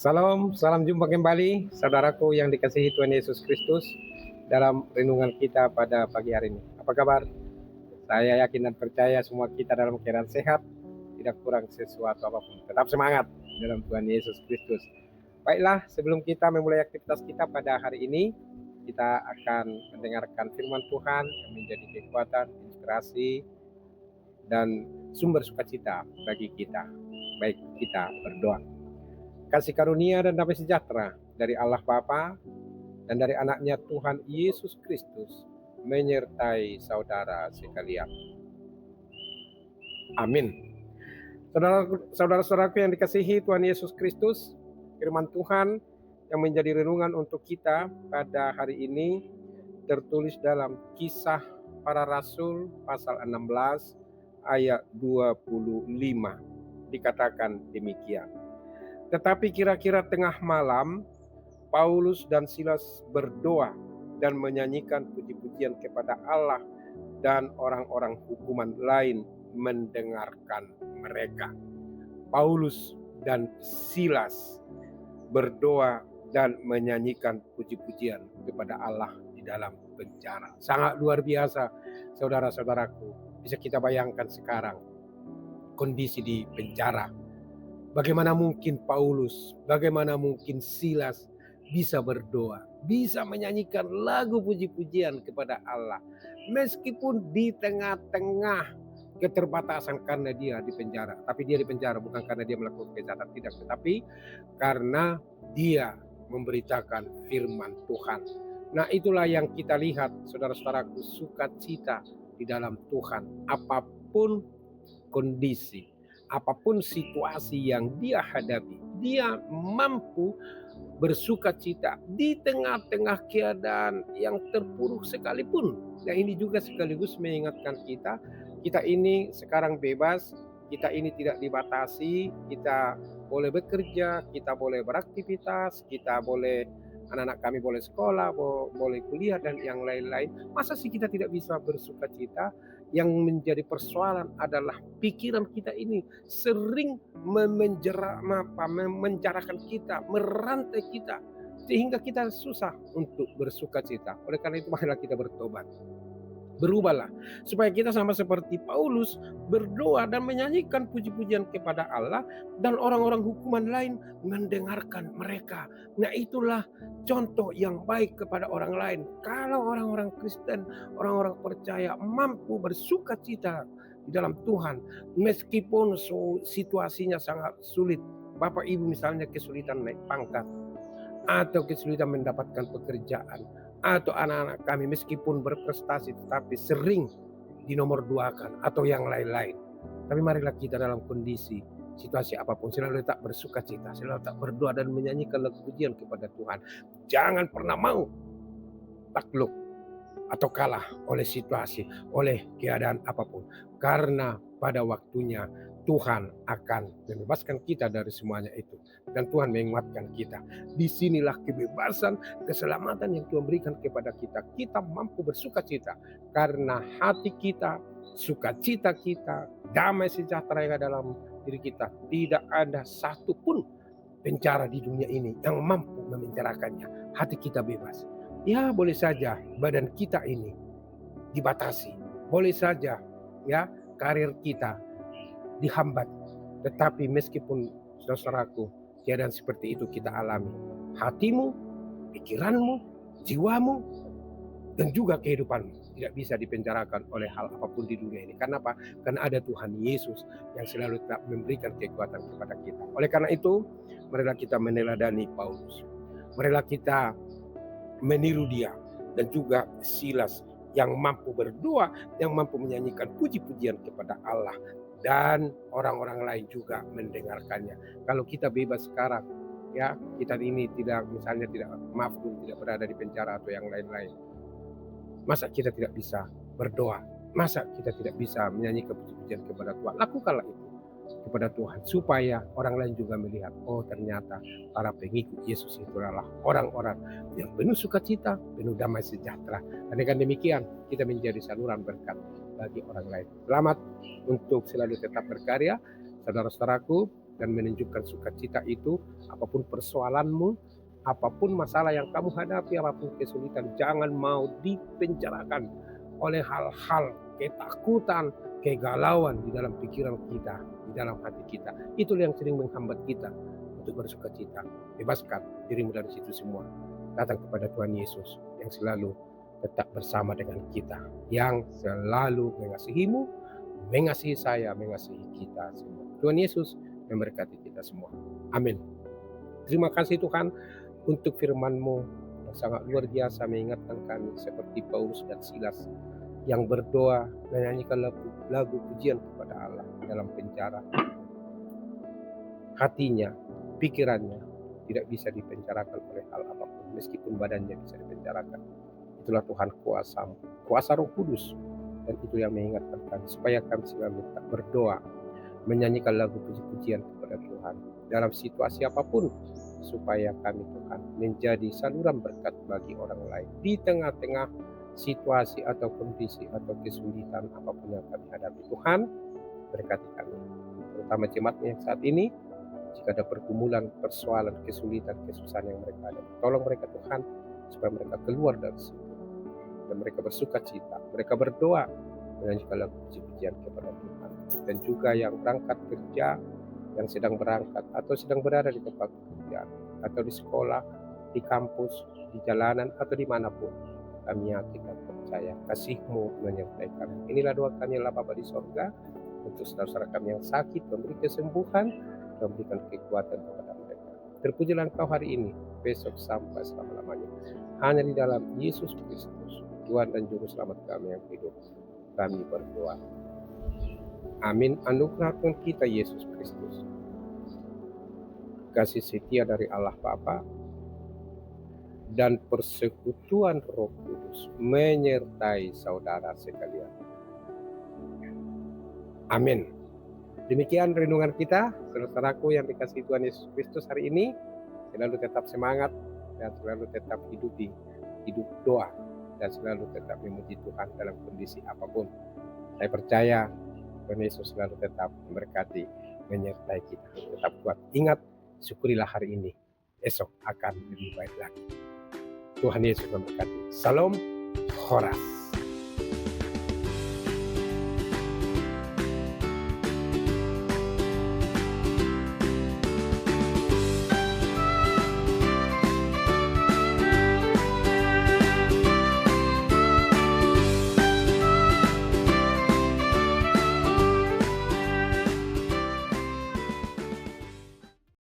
Salam jumpa kembali, saudaraku yang dikasihi Tuhan Yesus Kristus, dalam renungan kita pada pagi hari ini. Apa kabar? Saya yakin dan percaya semua kita dalam keadaan sehat, tidak kurang sesuatu apapun. Tetap semangat dalam Tuhan Yesus Kristus. Baiklah, sebelum kita memulai aktivitas kita pada hari ini, kita akan mendengarkan firman Tuhan yang menjadi kekuatan, inspirasi, dan sumber sukacita bagi kita. Baik, kita berdoa. Kasih karunia dan damai sejahtera dari Allah Bapa dan dari anaknya Tuhan Yesus Kristus menyertai saudara sekalian. Amin. Saudara-saudaraku yang dikasihi Tuhan Yesus Kristus, firman Tuhan yang menjadi renungan untuk kita pada hari ini tertulis dalam Kisah Para Rasul pasal 16 ayat 25. Dikatakan demikian. Tetapi kira-kira tengah malam, Paulus dan Silas berdoa dan menyanyikan puji-pujian kepada Allah, dan orang-orang hukuman lain mendengarkan mereka. Paulus dan Silas berdoa dan menyanyikan puji-pujian kepada Allah di dalam penjara. Sangat luar biasa, saudara-saudaraku. Bisa kita bayangkan sekarang kondisi di penjara. Bagaimana mungkin Paulus, bagaimana mungkin Silas bisa berdoa, bisa menyanyikan lagu puji-pujian kepada Allah, meskipun di tengah-tengah keterbatasan karena dia di penjara. Tapi dia di penjara bukan karena dia melakukan kejahatan, tidak, tetapi karena dia memberitakan firman Tuhan. Nah, itulah yang kita lihat, saudara-saudaraku, sukacita di dalam Tuhan. Apapun kondisi, apapun situasi yang dia hadapi, dia mampu bersukacita di tengah-tengah keadaan yang terpuruk sekalipun. Nah, ini juga sekaligus mengingatkan kita ini sekarang bebas, kita ini tidak dibatasi, kita boleh bekerja, kita boleh beraktivitas, kita boleh, anak-anak kami boleh sekolah, boleh kuliah, dan yang lain-lain. Masa sih kita tidak bisa bersukacita? Yang menjadi persoalan adalah pikiran kita ini sering memenjarakan kita, merantai kita, sehingga kita susah untuk bersukacita. Oleh karena itu, marilah kita bertobat. Berubahlah supaya kita sama seperti Paulus berdoa dan menyanyikan puji-pujian kepada Allah, dan orang-orang hukuman lain mendengarkan mereka. Nah, itulah contoh yang baik kepada orang lain. Kalau orang-orang Kristen, orang-orang percaya mampu bersukacita di dalam Tuhan meskipun situasinya sangat sulit. Bapak Ibu misalnya kesulitan naik pangkat, atau kesulitan mendapatkan pekerjaan, atau anak-anak kami meskipun berprestasi tetapi sering dinomor duakan atau yang lain-lain. Tapi marilah kita dalam kondisi situasi apapun selalu tetap bersukacita, selalu tetap berdoa dan menyanyikan lagu pujian kepada Tuhan. Jangan pernah mau takluk atau kalah oleh situasi, oleh keadaan apapun, karena pada waktunya Tuhan akan membebaskan kita dari semuanya itu, dan Tuhan menguatkan kita. Disinilah kebebasan, keselamatan yang Tuhan berikan kepada kita. Kita mampu bersukacita karena hati kita, sukacita kita, damai sejahtera yang ada dalam diri kita. Tidak ada satupun penjara di dunia ini yang mampu memenjarakannya. Hati kita bebas. Ya, boleh saja badan kita ini dibatasi, boleh saja ya karir kita dihambat, tetapi meskipun saudaraku keadaan seperti itu kita alami, hatimu, pikiranmu, jiwamu, dan juga kehidupanmu tidak bisa dipenjarakan oleh hal apapun di dunia ini. Karena apa? Karena ada Tuhan Yesus yang selalu tetap memberikan kekuatan kepada kita. Oleh karena itu, marilah kita meneladani Paulus, marilah kita meniru dia dan juga Silas yang mampu berdoa, yang mampu menyanyikan puji-pujian kepada Allah, dan orang-orang lain juga mendengarkannya. Kalau kita bebas sekarang, ya, kita ini tidak, misalnya tidak mafhum, tidak berada di penjara atau yang lain-lain, masa kita tidak bisa berdoa? Masa kita tidak bisa menyanyikan puji-pujian kepada Tuhan? Lakukanlah itu kepada Tuhan supaya orang lain juga melihat, oh ternyata para pengikut Yesus itu adalah orang-orang yang penuh sukacita, penuh damai sejahtera. Dan dengan demikian kita menjadi saluran berkat bagi orang lain. Selamat untuk selalu tetap berkarya, saudara-saudaraku. dan menunjukkan sukacita itu. Apapun persoalanmu, apapun masalah yang kamu hadapi, apapun kesulitan, jangan mau dipenjarakan oleh hal-hal ketakutan, kegalauan di dalam pikiran kita, di dalam hati kita. Itulah yang sering menghambat kita untuk bersukacita. Bebaskan dirimu dari situ semua. Datang kepada Tuhan Yesus yang selalu tetap bersama dengan kita, yang selalu mengasihimu, mengasihi saya, mengasihi kita semua. Tuhan Yesus memberkati kita semua. Amin. Terima kasih Tuhan untuk firman-Mu yang sangat luar biasa mengingatkan kami seperti Paulus dan Silas yang berdoa menyanyikan lagu pujian kepada Allah dalam penjara. Hatinya, pikirannya tidak bisa dipenjarakan oleh hal apapun, meskipun badannya bisa dipenjarakan. Itulah Tuhan kuasa Roh Kudus, dan itu yang mengingatkan kami supaya kami selalu tetap berdoa, menyanyikan lagu puji-pujian kepada Tuhan dalam situasi apapun, supaya kami Tuhan menjadi saluran berkat bagi orang lain di tengah-tengah situasi atau kondisi atau kesulitan apapun yang kami hadapi. Tuhan berkati kami, terutama jemaat yang saat ini. Jika ada pergumulan, persoalan, kesulitan, kesusahan yang mereka hadapi, tolong mereka Tuhan supaya mereka keluar dari situ dan mereka bersukacita, mereka berdoa menyanyikan lagu puji-pujian kepada Tuhan. Dan juga yang berangkat kerja, yang sedang berangkat atau sedang berada di tempat pekerjaan atau di sekolah, di kampus, di jalanan atau dimanapun, kami yakin dan percaya kasih-Mu menyertai kami. Inilah doa kami Allah Bapa di sorga untuk saudara-saudara kami yang sakit, memberi kesembuhan, memberikan kekuatan kepada mereka. Terpujilah Engkau hari ini, besok sampai selama-lamanya. Hanya di dalam Yesus Kristus, Tuhan dan Juru Selamat kami yang hidup, kami berdoa. Amin. Anugerah Tuhan kita Yesus Kristus, kasih setia dari Allah Bapa, dan persekutuan Roh Kudus menyertai saudara sekalian. Amin. Demikian renungan kita, saudaraku yang dikasihi Tuhan Yesus Kristus hari ini. Selalu tetap semangat dan selalu tetap hidup doa, dan selalu tetap memuji Tuhan dalam kondisi apapun. Saya percaya Tuhan Yesus selalu tetap memberkati, menyertai kita. Tetap kuat. Ingat, syukurilah hari ini. Esok akan lebih baik lagi. Tuhan Yesus memberkati. Salam Horas.